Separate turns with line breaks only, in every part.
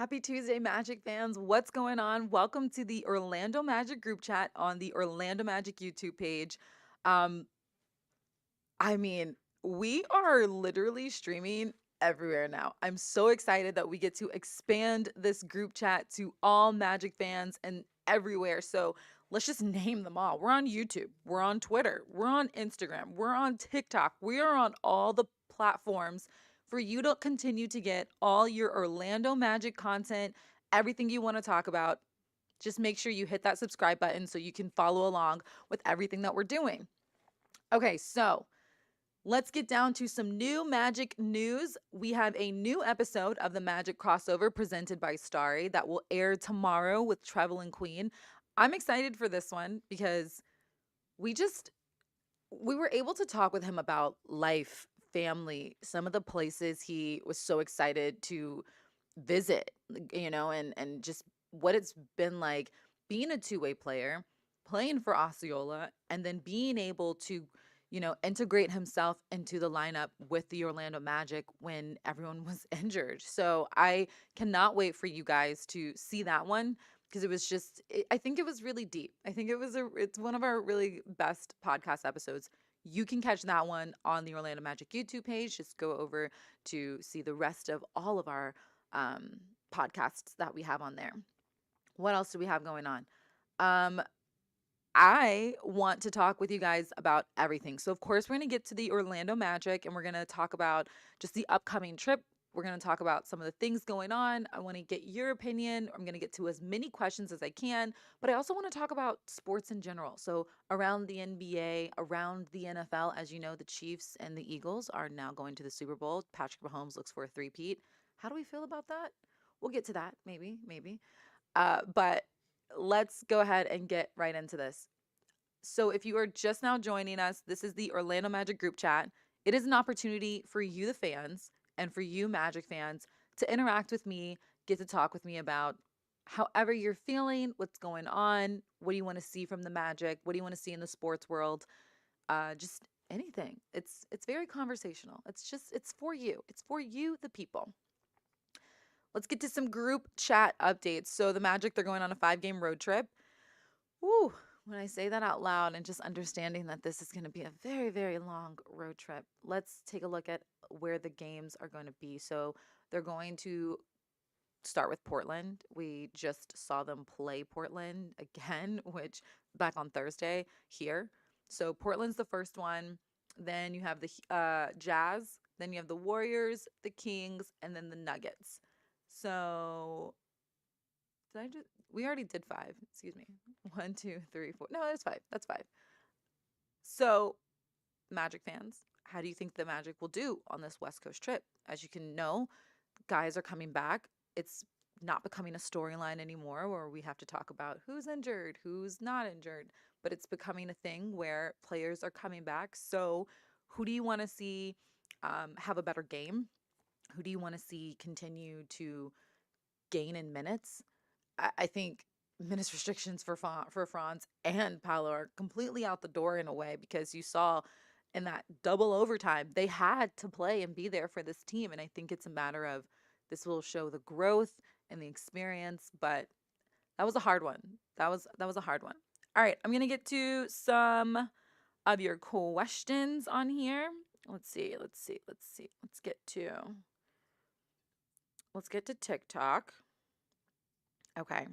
Happy Tuesday, Magic fans. What's going on? Welcome to the Orlando Magic group chat on the Orlando Magic YouTube page. Um, I mean, we are literally streaming everywhere now. I'm so excited that we get to expand this group chat to all Magic fans and everywhere. So let's just name them all. We're on YouTube, we're on Twitter, we're on Instagram, we're on TikTok, we are on all the platforms for you to continue to get all your Orlando Magic content, everything you want to talk about. Just make sure you hit that subscribe button so you can follow along with everything that we're doing. Okay, so let's get down to some new Magic news. We have a new episode of the Magic crossover presented by Starry that will air tomorrow with Trevel and Queen. I'm excited for this one because we just we were able to talk with him about life, family, some of the places he was so excited to visit, and just what it's been like being a two-way player, playing for Osceola, and then being able to, integrate himself into the lineup with the Orlando Magic when everyone was injured. So I cannot wait for you guys to see that one because I think it was really deep. I think it's one of our really best podcast episodes. You can catch that one on the Orlando Magic YouTube page. Just go over to see the rest of all of our um, podcasts that we have on there. What else do we have going on? Um, I want to talk with you guys about everything. So, of course, we're going to get to the Orlando Magic and we're going to talk about just the upcoming trip. We're going to talk about some of the things going on. I want to get your opinion. I'm going to get to as many questions as I can, but I also want to talk about sports in general. So, around the NBA, around the NFL, as you know, the Chiefs and the Eagles are now going to the Super Bowl. Patrick Mahomes looks for a three-peat. How do we feel about that? We'll get to that, maybe. But let's go ahead and get right into this. So, if you are just now joining us, this is the Orlando Magic group chat. It is an opportunity for you, the fans, and for you, Magic fans, to interact with me, get to talk with me about however you're feeling, what's going on, what do you want to see from the Magic, what do you want to see in the sports world, just anything. It's very conversational. It's for you. It's for you, the people. Let's get to some group chat updates. So the Magic, they're going on a 5-game road trip. Woo, when I say that out loud and just understanding that this is going to be a very, very long road trip, let's take a look at where the games are going to be. So they're going to start with Portland. We just saw them play Portland again, which back on Thursday here. So Portland's the first one. Then you have the Jazz. Then you have the Warriors, the Kings, and then the Nuggets. So did I just? We already did five. Excuse me. One, two, three, four. No, that's five. That's five. So, Magic fans, how do you think the Magic will do on this West Coast trip? As you can know, guys are coming back. It's not becoming a storyline anymore where we have to talk about who's injured, who's not injured, but it's becoming a thing where players are coming back. So, who do you want to see have a better game? Who do you want to see continue to gain in minutes? I think minutes restrictions for Franz and Paolo are completely out the door in a way because you saw in that double overtime they had to play and be there for this team, and I think it's a matter of this will show the growth and the experience, but that was a hard one. That was a hard one. All right, I'm gonna get to some of your questions on here. Let's see. Let's get to TikTok. Okay.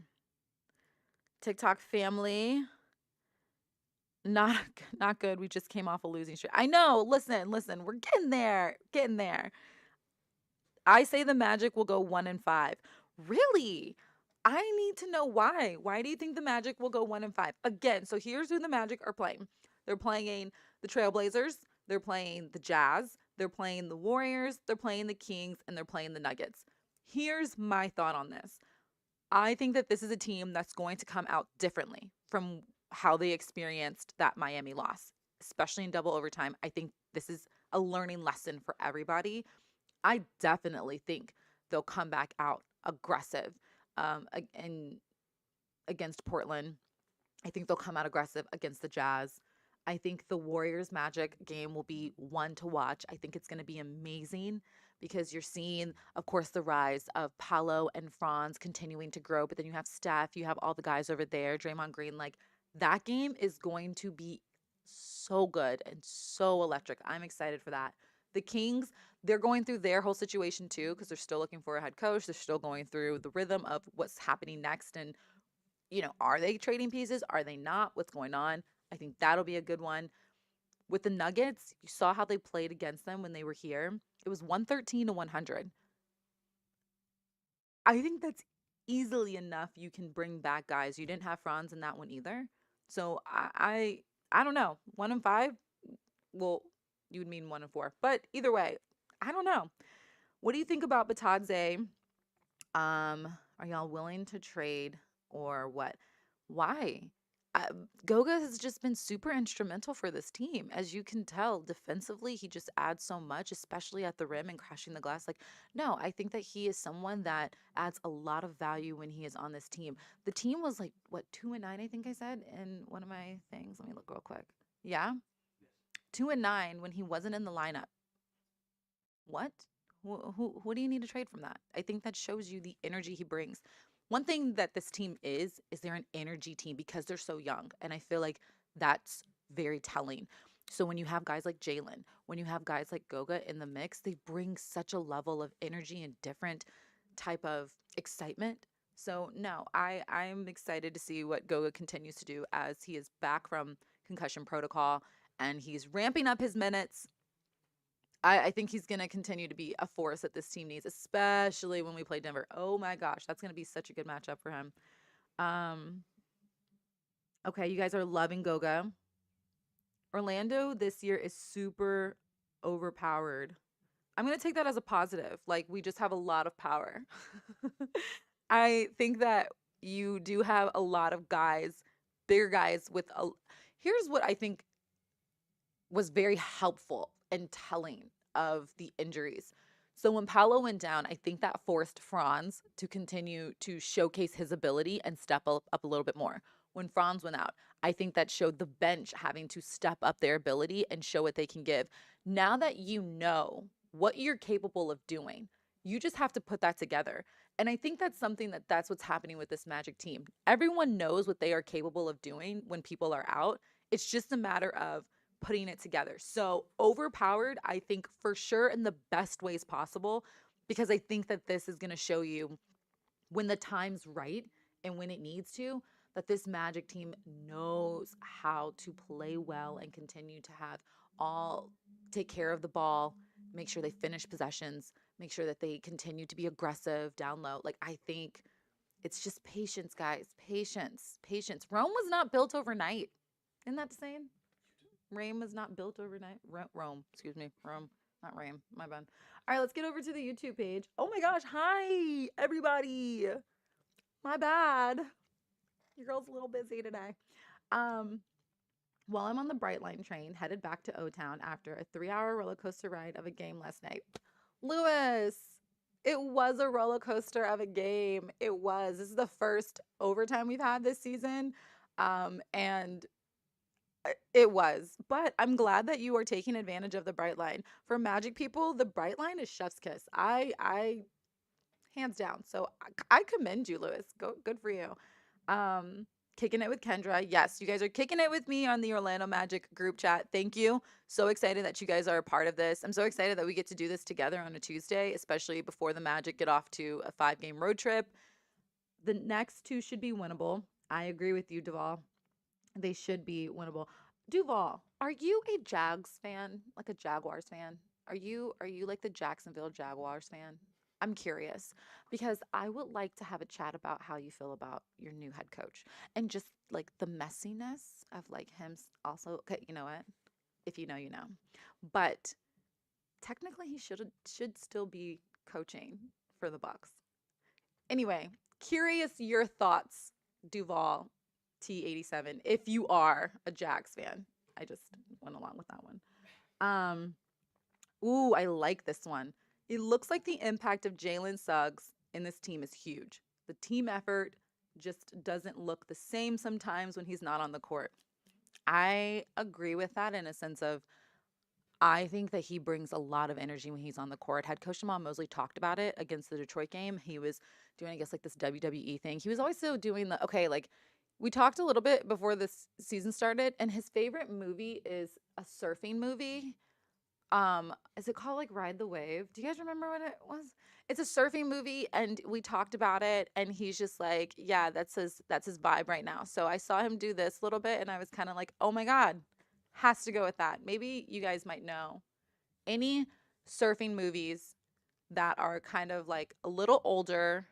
TikTok family. Not not good. We just came off a losing streak. I know. Listen. We're getting there. Getting there. I say the Magic will go 1-5. Really? I need to know why. Why do you think the Magic will go 1-5? Again, so here's who the Magic are playing. They're playing the Trailblazers, they're playing the Jazz, they're playing the Warriors, they're playing the Kings, and they're playing the Nuggets. Here's my thought on this. I think that this is a team that's going to come out differently from how they experienced that Miami loss, especially in double overtime. I think this is a learning lesson for everybody. I definitely think they'll come back out aggressive and against Portland. I think they'll come out aggressive against the Jazz. I think the Warriors Magic game will be one to watch. I think it's going to be amazing because you're seeing, of course, the rise of Paolo and Franz continuing to grow. But then you have Steph, you have all the guys over there, Draymond Green. Like that game is going to be so good and so electric. I'm excited for that. The Kings, they're going through their whole situation too because they're still looking for a head coach. They're still going through the rhythm of what's happening next. And, are they trading pieces? Are they not? What's going on? I think that'll be a good one. With the Nuggets, you saw how they played against them when they were here. It was 113 to 100. I think that's easily enough you can bring back guys. You didn't have Franz in that one either. So I don't know. 1 and 5. Well, you would mean 1 and 4. But either way, I don't know. What do you think about Batadze? Are y'all willing to trade or what? Why? Uh, Goga has just been super instrumental for this team. As you can tell, defensively, he just adds so much, especially at the rim and crashing the glass. Like, no, I think that he is someone that adds a lot of value when he is on this team. The team was like, what, 2-9, I think I said in one of my things. Let me look real quick. Yeah, 2-9 when he wasn't in the lineup. What? Who do you need to trade from that? I think that shows you the energy he brings. One thing that this team is they're an energy team because they're so young. And I feel like that's very telling. So when you have guys like Jalen, when you have guys like Goga in the mix, they bring such a level of energy and different type of excitement. So no, I'm excited to see what Goga continues to do as he is back from concussion protocol and he's ramping up his minutes. I think he's going to continue to be a force that this team needs, especially when we play Denver. Oh my gosh, that's going to be such a good matchup for him. Um, okay, you guys are loving Goga. Orlando this year is super overpowered. I'm going to take that as a positive. Like, we just have a lot of power. I think that you do have a lot of guys, bigger guys with a. Here's what I think was very helpful and telling of the injuries. So when Paolo went down, I think that forced Franz to continue to showcase his ability and step up a little bit more. When Franz went out, I think that showed the bench having to step up their ability and show what they can give. Now that you know what you're capable of doing, you just have to put that together. And I think that's something that's what's happening with this Magic team. Everyone knows what they are capable of doing when people are out. It's just a matter of putting it together. So overpowered, I think for sure in the best ways possible, because I think that this is going to show you when the time's right and when it needs to, that this Magic team knows how to play well and continue to have all take care of the ball, make sure they finish possessions, make sure that they continue to be aggressive down low. Like I think it's just patience, guys. Patience. Patience. Rome was not built overnight. Isn't that the saying? Rome was not built overnight. Rome, excuse me. Rome, not Rome. My bad. All right, let's get over to the YouTube page. Oh my gosh. Hi, everybody. My bad. Your girl's a little busy today. Um, while I'm on the Brightline train headed back to O Town after a 3-hour roller coaster ride of a game last night. Lewis, it was a roller coaster of a game. It was. This is the first overtime we've had this season. And it was, but I'm glad that you are taking advantage of the Bright Line. For Magic people, the Bright Line is chef's kiss. I hands down. So I commend you, Lewis. Good for you. Um, Kicking it with Kendra. Yes, you guys are kicking it with me on the Orlando Magic group chat. Thank you. So excited that you guys are a part of this. I'm so excited that we get to do this together on a Tuesday, especially before the Magic get off to a 5-game road trip. The next two should be winnable. I agree with you, Duvall. They should be winnable. Duval, are you a Jags fan? Like a Jaguars fan? Are you like the Jacksonville Jaguars fan? I'm curious because I would like to have a chat about how you feel about your new head coach and just like the messiness of like him also. Okay, you know what? If you know, you know. But technically he should still be coaching for the Bucks. Anyway, curious your thoughts, Duval T87, if you are a Jags fan. I just went along with that one. Um, ooh, I like this one. It looks like the impact of Jalen Suggs in this team is huge. The team effort just doesn't look the same sometimes when he's not on the court. I agree with that in a sense of I think that he brings a lot of energy when he's on the court. Head coach Jamal Mosley talked about it against the Detroit game. He was doing, I guess, like this WWE thing. He was also doing the, okay, like we talked a little bit before this season started, and his favorite movie is a surfing movie. Is it called like Ride the Wave? Do you guys remember what it was? It's a surfing movie, and we talked about it, and he's just like, yeah, that's his vibe right now. So I saw him do this a little bit, and I was kind of like, oh my God, has to go with that. Maybe you guys might know any surfing movies that are kind of like a little older,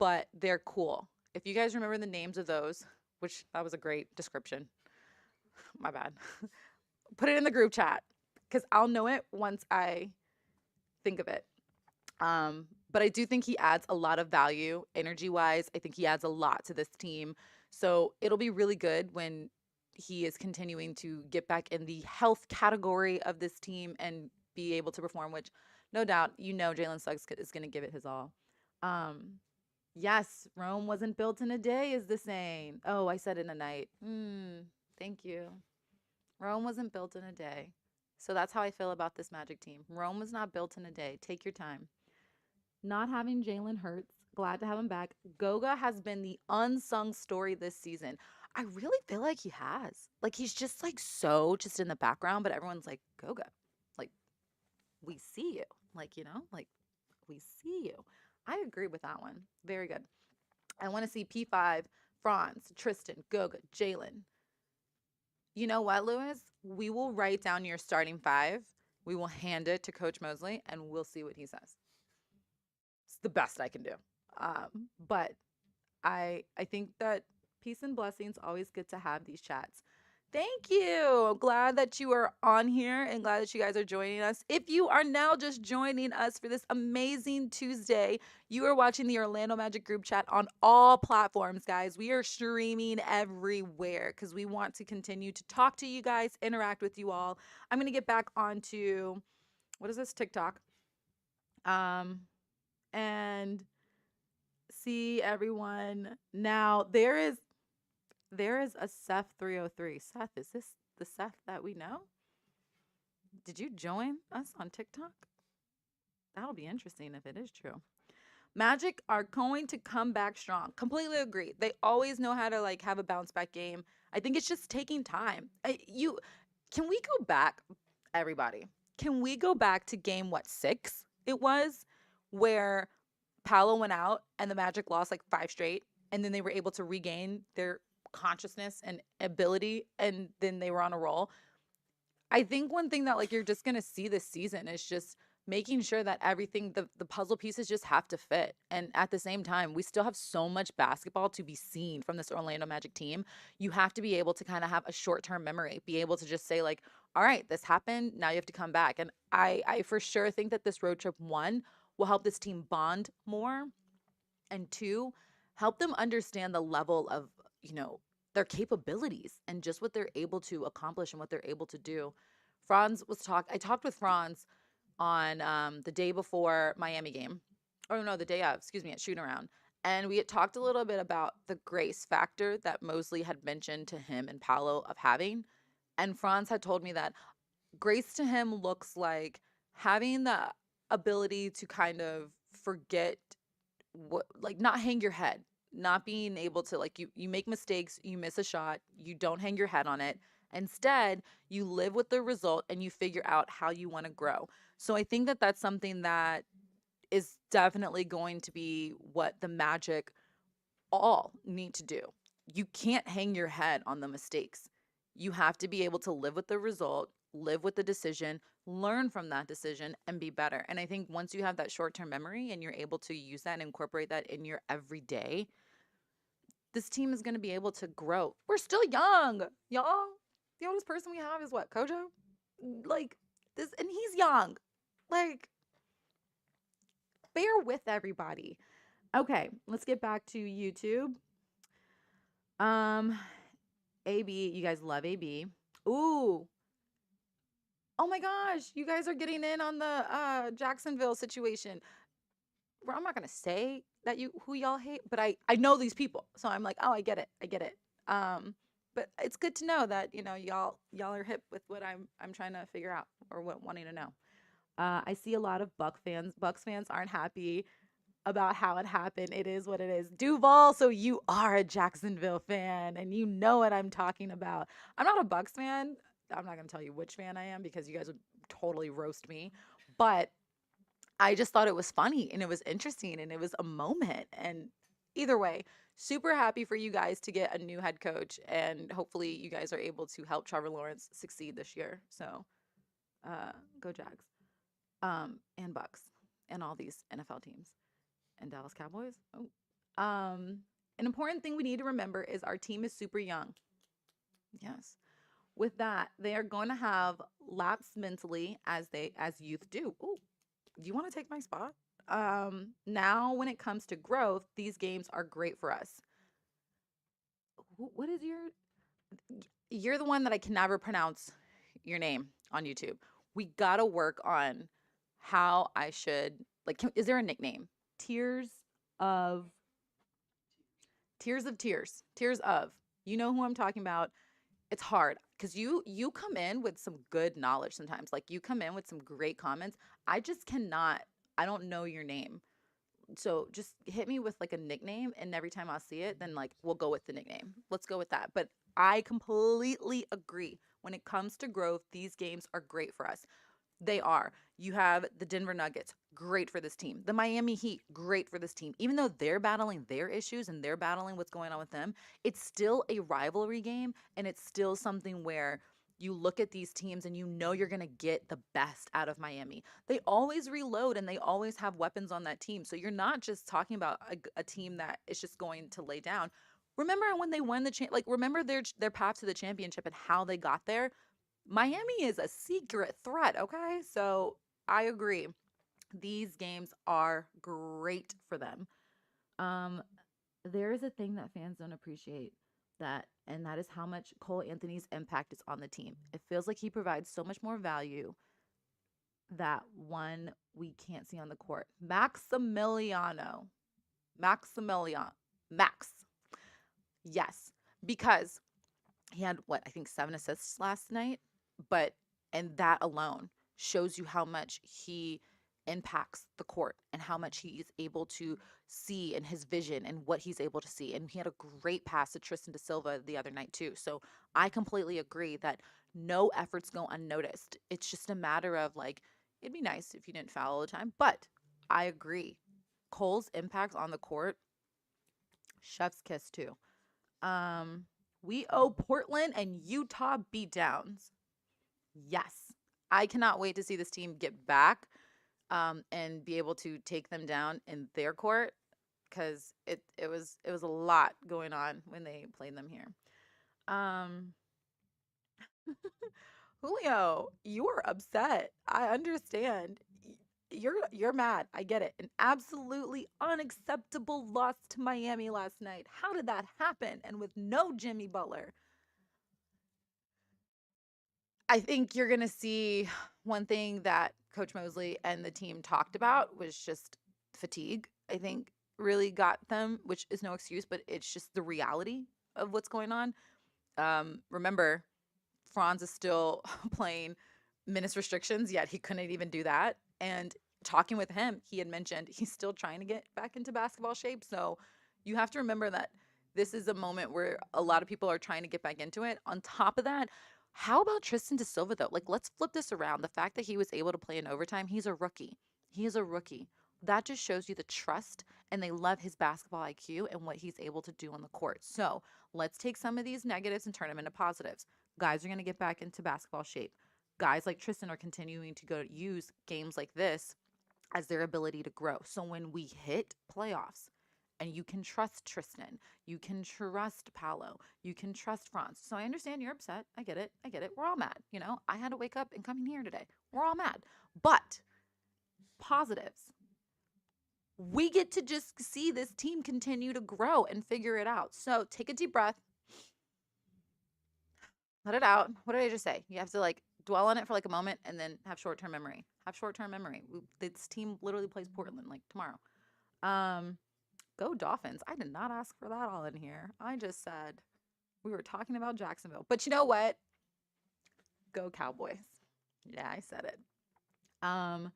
but they're cool. If you guys remember the names of those, which that was a great description, my bad. Put it in the group chat because I'll know it once I think of it. But I do think he adds a lot of value energy wise. I think he adds a lot to this team. So it'll be really good when he is continuing to get back in the health category of this team and be able to perform, which no doubt, Jalen Suggs is going to give it his all. Um, yes, Rome wasn't built in a day, is the saying. Oh, I said in a night. Thank you. Rome wasn't built in a day. So that's how I feel about this Magic team. Rome was not built in a day. Take your time. Not having Jalen Hurts, glad to have him back. Goga has been the unsung story this season. I really feel like he has. Like he's just like so just in the background, but everyone's like, Goga, like we see you. Like we see you. I agree with that one. Very good. I want to see P5, Franz, Tristan, Goga, Jalen. You know what, Lewis? We will write down your starting five. We will hand it to Coach Mosley and we'll see what he says. It's the best I can do. But I think that peace and blessings always good to have these chats. Thank you. Glad that you are on here and glad that you guys are joining us. If you are now just joining us for this amazing Tuesday, you are watching the Orlando Magic group chat on all platforms, guys. We are streaming everywhere because we want to continue to talk to you guys, interact with you all. I'm going to get back onto, what is this, TikTok? And see everyone. Now there is a Seth 303. Seth, is this the Seth that we know? Did you join us on TikTok? That'll be interesting if it is true. Magic are going to come back strong. Completely agree. They always know how to like have a bounce back game. I think it's just taking time. Can we go back, everybody? Can we go back to game what 6 it was where Paolo went out and the Magic lost like 5 straight and then they were able to regain their consciousness and ability and then they were on a roll. I think one thing that like you're just going to see this season is just making sure that everything the puzzle pieces just have to fit. And at the same time, we still have so much basketball to be seen from this Orlando Magic team. You have to be able to kind of have a short-term memory, be able to just say like, all right, this happened, now you have to come back. And I for sure think that this road trip, one, will help this team bond more, and two, help them understand the level of, you know, their capabilities and just what they're able to accomplish and what they're able to do. I talked with Franz on the day before Miami game. Or no, the day of, excuse me, at shoot around. And we had talked a little bit about the grace factor that Mosley had mentioned to him and Paolo of having. And Franz had told me that grace to him looks like having the ability to kind of forget what, like not hang your head, not being able to like you make mistakes, you miss a shot, you don't hang your head on it. Instead, you live with the result and you figure out how you want to grow. So I think that that's something that is definitely going to be what the Magic all need to do. You can't hang your head on the mistakes. You have to be able to live with the result, live with the decision, learn from that decision, and be better. And I think once you have that short term memory and you're able to use that and incorporate that in your everyday, this team is going to be able to grow. We're still young, y'all. The oldest person we have is what, Kojo? Like this, and he's young. Like, bear with everybody. Okay, let's get back to YouTube. Um, AB, you guys love AB. Ooh. Oh my gosh, you guys are getting in on the Jacksonville situation. Well, I'm not gonna say that you who y'all hate, but I know these people. So I'm like, "Oh, I get it. I get it." but it's good to know that, y'all are hip with what I'm trying to figure out or what wanting to know. I see a lot of Buck fans. Bucks fans aren't happy about how it happened. It is what it is. Duval, so you are a Jacksonville fan and you know what I'm talking about. I'm not a Bucks fan. I'm not going to tell you which fan I am because you guys would totally roast me. But I just thought it was funny and it was interesting and it was a moment. And either way, super happy for you guys to get a new head coach. And hopefully, you guys are able to help Trevor Lawrence succeed this year. So go Jags, and Bucks, and all these NFL teams and Dallas Cowboys. Oh, an important thing we need to remember is our team is super young. Yes. With that, they are going to have lapse mentally as youth do. Ooh, do you want to take my spot? Now when it comes to growth, these games are great for us. What is you're the one that I can never pronounce your name on YouTube. We gotta work on how I should is there a nickname? Tears of Tears of Tears. Tears of. You know who I'm talking about. It's hard because you come in with some good knowledge sometimes. Like you come in with some great comments. I just cannot. I don't know your name. So just hit me with like a nickname and every time I see it, then like we'll go with the nickname. Let's go with that. But I completely agree. When it comes to growth, these games are great for us. They are. You have the Denver Nuggets, great for this team. The Miami Heat, great for this team. Even though they're battling their issues and they're battling what's going on with them, it's still a rivalry game and it's still something where you look at these teams and you know you're going to get the best out of Miami. They always reload and they always have weapons on that team. So you're not just talking about a team that is just going to lay down. Remember when they won remember their path to the championship and how they got there? Miami is a secret threat, okay? So I agree. These games are great for them. Um, there is a thing that fans don't appreciate and that is how much Cole Anthony's impact is on the team. It feels like he provides so much more value that one we can't see on the court. Maximiliano. Maximilian. Max. Yes. Because he had what I think 7 assists last night, but and that alone shows you how much he impacts the court and how much he is able to see and his vision and what he's able to see. And he had a great pass to Tristan da Silva the other night too. So I completely agree that no efforts go unnoticed. It's just a matter of like it'd be nice if you didn't foul all the time, but I agree. Cole's impact on the court, chef's kiss too. Um, we owe Portland and Utah beatdowns. Yes. I cannot wait to see this team get back and be able to take them down in their court because it was a lot going on when they played them here. Um, Julio, you are upset. I understand. You're mad. I get it. An absolutely unacceptable loss to Miami last night. How did that happen? And with no Jimmy Butler. I think you're going to see one thing that Coach Mosley and the team talked about was just fatigue. I think really got them, which is no excuse, but it's just the reality of what's going on. Remember, Franz is still playing minutes restrictions, yet he couldn't even do that. And talking with him, he had mentioned he's still trying to get back into basketball shape. So you have to remember that this is a moment where a lot of people are trying to get back into it. On top of that, how about Tristan da Silva though? Like, let's flip this around. The fact that he was able to play in overtime, he's a rookie. He is a rookie. That just shows you the trust and they love his basketball IQ and what he's able to do on the court. So let's take some of these negatives and turn them into positives. Guys are going to get back into basketball shape. Guys like Tristan are continuing to go use games like this as their ability to grow. So when we hit playoffs, and you can trust Tristan, you can trust Paolo, you can trust Franz. So I understand you're upset. I get it. I get it. We're all mad. I had to wake up and come in here today. We're all mad. But positives. We get to just see this team continue to grow and figure it out. So take a deep breath. Let it out. What did I just say? You have to like dwell on it for like a moment and then have short-term memory. Have short-term memory. This team literally plays Portland like tomorrow. Go Dolphins. I did not ask for that all in here. I just said We were talking about Jacksonville. But you know what? Go Cowboys. Yeah, I said it. Um,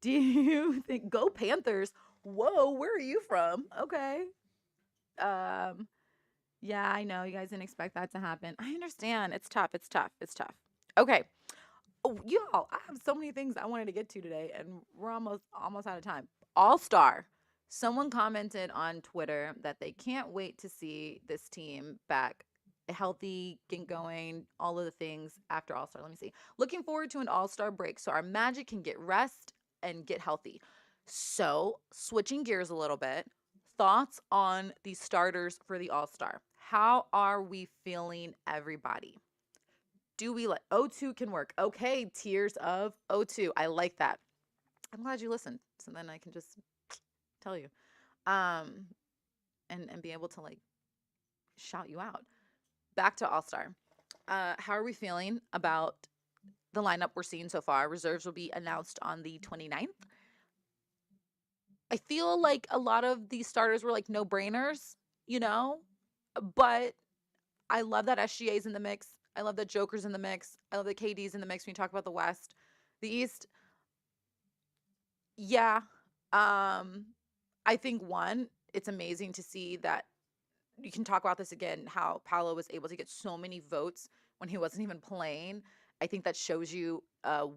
do you think go Panthers? Whoa, where are you from? Okay. Um, yeah, I know you guys didn't expect that to happen. I understand. It's tough. It's tough. It's tough. Okay. Oh, y'all, I have so many things I wanted to get to today, and we're almost out of time. All Star. Someone commented on Twitter that they can't wait to see this team back healthy, get going, all of the things after All Star. Let me see. Looking forward to an All Star break so our Magic can get rest and get healthy. So, switching gears a little bit, thoughts on the starters for the All Star. How are we feeling, everybody? Do we like O2 can work? Okay, tiers of O2. I like that. I'm glad you listened. So then I can just tell you. Um and be able to like shout you out. Back to All-Star. How are we feeling about the lineup we're seeing so far? Reserves will be announced on the 29th. I feel like a lot of these starters were like no-brainers, you know? But I love that SGA's in the mix. I love that Joker's in the mix. I love that KD's in the mix when you talk about the West. The East, yeah. Um, I think one, it's amazing to see that you can talk about this again, how Paolo was able to get so many votes when he wasn't even playing. I think that shows you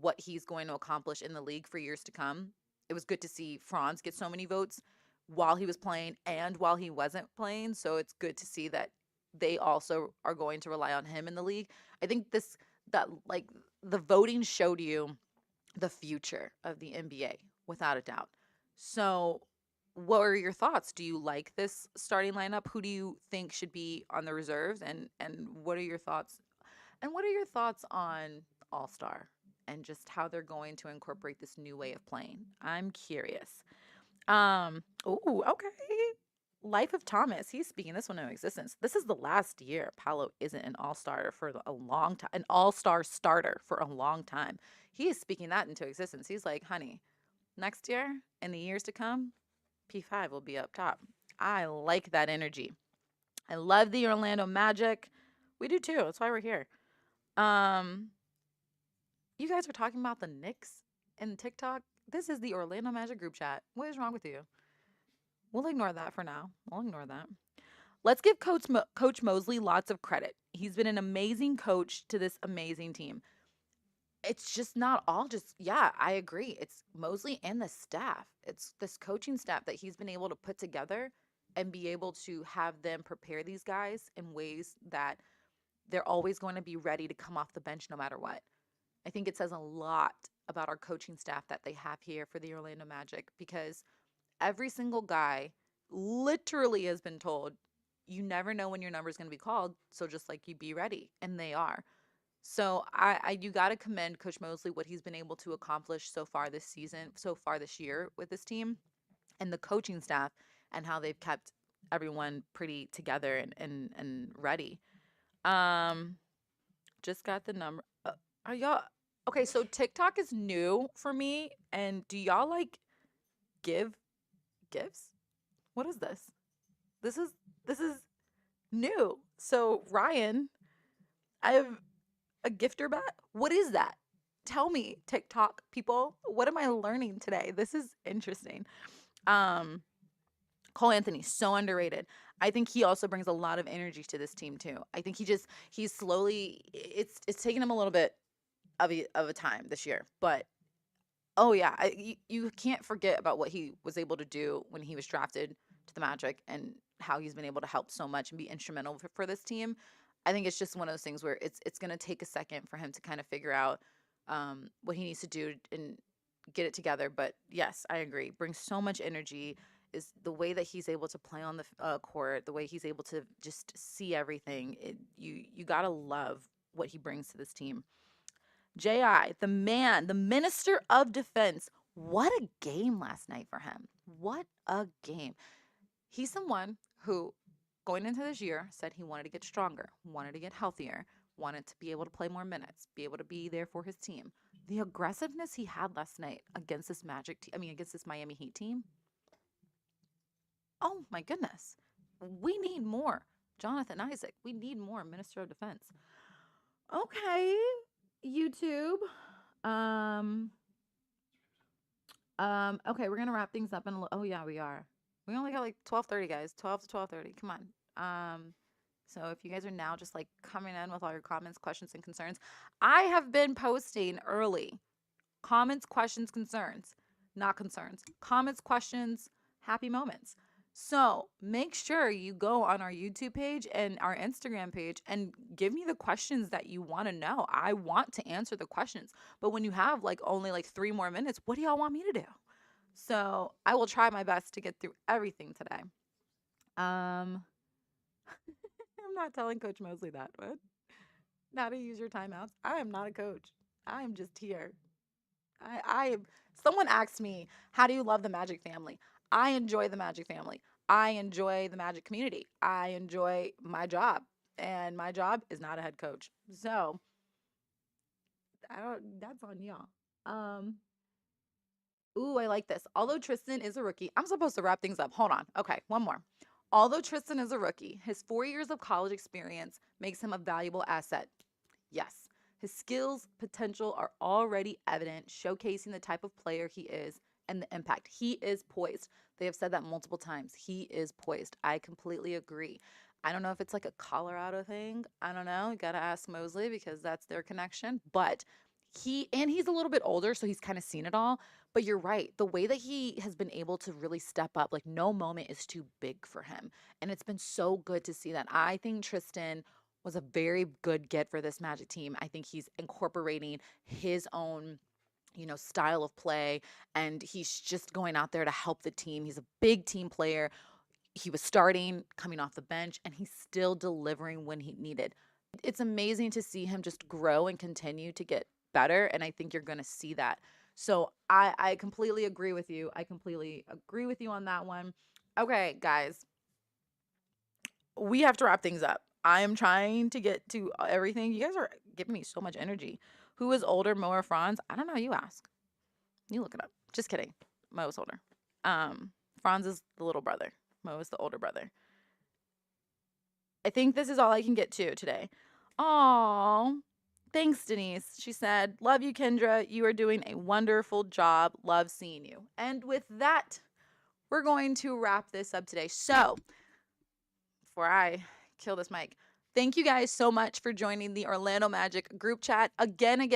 what he's going to accomplish in the league for years to come. It was good to see Franz get so many votes while he was playing and while he wasn't playing. So it's good to see that they also are going to rely on him in the league. I think that like the voting showed you the future of the NBA without a doubt. So, what are your thoughts? Do you like this starting lineup? Who do you think should be on the reserves and what are your thoughts? And what are your thoughts on All-Star and just how they're going to incorporate this new way of playing? I'm curious. Oh, okay. Life of Thomas. He's speaking this one into existence. This is the last year Paolo isn't an all-starter for a long time, an all-star starter for a long time. He is speaking that into existence. He's like, honey, next year and the years to come, P5 will be up top. I like that energy. I love the Orlando Magic. We do too. That's why we're here. Um, you guys are talking about the Knicks in TikTok. This is the Orlando Magic group chat. What is wrong with you? We'll ignore that for now. We'll ignore that. Let's give Coach Mosley lots of credit. He's been an amazing coach to this amazing team. It's just not all just, yeah, I agree. It's Mosley and the staff. It's this coaching staff that he's been able to put together and be able to have them prepare these guys in ways that they're always going to be ready to come off the bench no matter what. I think it says a lot about our coaching staff that they have here for the Orlando Magic because every single guy literally has been told, you never know when your number is going to be called. So just like you be ready. And they are. So I you got to commend Coach Mosley, what he's been able to accomplish so far this season, so far this year with this team and the coaching staff and how they've kept everyone pretty together and ready. Um, just got the number. Are y'all okay? So TikTok is new for me, and do y'all like give gifts? What is this? This is this is new. So Ryan, I have a gifter bat. What is that? Tell me, TikTok people. What am I learning today? This is interesting. Um, Cole Anthony, so underrated. I think he also brings a lot of energy to this team too. I think he's slowly it's taken him a little bit of a time this year, but oh yeah, you can't forget about what he was able to do when he was drafted to the Magic and how he's been able to help so much and be instrumental for this team. I think it's just one of those things where it's going to take a second for him to kind of figure out what he needs to do and get it together. But yes, I agree. Brings so much energy. Is the way that he's able to play on the court, the way he's able to just see everything. You gotta love what he brings to this team. Ji, the man, the minister of defense. What a game last night for him. What a game. He's someone who, going into this year, said he wanted to get stronger, wanted to get healthier, wanted to be able to play more minutes, be able to be there for his team. The aggressiveness he had last night against this against this Miami Heat team. Oh my goodness. We need more. Jonathan Isaac. We need more Minister of Defense. Okay, YouTube. Um, okay, we're gonna wrap things up in a little. Oh yeah, we are. We only got like 12:30, guys. 12 to 12:30. Come on. So if you guys are now just like coming in with all your comments, questions, and concerns, I have been posting early. Comments, questions, concerns, not concerns. Comments, questions, happy moments. So make sure you go on our YouTube page and our Instagram page and give me the questions that you want to know. I want to answer the questions. But when you have like only like 3 more minutes, what do y'all want me to do? So I will try my best to get through everything today. I'm not telling Coach Mosley that, but not to use your timeouts. I am not a coach. I am just here. I someone asked me, how do you love the Magic family? I enjoy the Magic family. I enjoy the Magic community. I enjoy my job. And my job is not a head coach. So I don't that's on y'all. Um Ooh, I like this. Although Tristan is a rookie, I'm supposed to wrap things up. Hold on. Okay, one more. Although Tristan is a rookie, his 4 years of college experience makes him a valuable asset. Yes, his skills, potential are already evident, showcasing the type of player he is and the impact. He is poised. They have said that multiple times. He is poised. I completely agree. I don't know if it's like a Colorado thing. I don't know. You got to ask Mosley because that's their connection. But he's a little bit older, so he's kind of seen it all. But you're right. The way that he has been able to really step up, like no moment is too big for him. And it's been so good to see that. I think Tristan was a very good get for this Magic team. I think he's incorporating his own style of play, and he's just going out there to help the team. He's a big team player. He was starting, coming off the bench, and he's still delivering when he needed. It's amazing to see him just grow and continue to get better, and I think you're going to see that. So I completely agree with you. I completely agree with you on that one. Okay, guys, we have to wrap things up. I am trying to get to everything. You guys are giving me so much energy. Who is older, Mo or Franz? I don't know. You ask. You look it up. Just kidding. Mo is older. Franz is the little brother. Mo is the older brother. I think this is all I can get to today. Aww. Thanks, Denise. She said, love you, Kendra. You are doing a wonderful job. Love seeing you. And with that, we're going to wrap this up today. So, before I kill this mic, thank you guys so much for joining the Orlando Magic group chat. Again.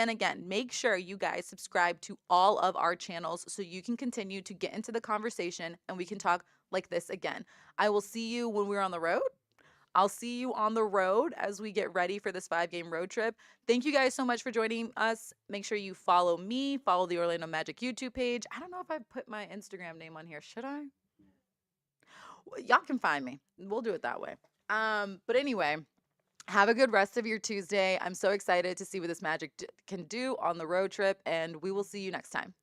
Make sure you guys subscribe to all of our channels so you can continue to get into the conversation and we can talk like this again. I will see you when we're on the road. I'll see you on the road as we get ready for this 5-game road trip. Thank you guys so much for joining us. Make sure you follow me, follow the Orlando Magic YouTube page. I don't know if I put my Instagram name on here. Should I? Y'all can find me. We'll do it that way. But anyway, have a good rest of your Tuesday. I'm so excited to see what this Magic can do on the road trip, and we will see you next time.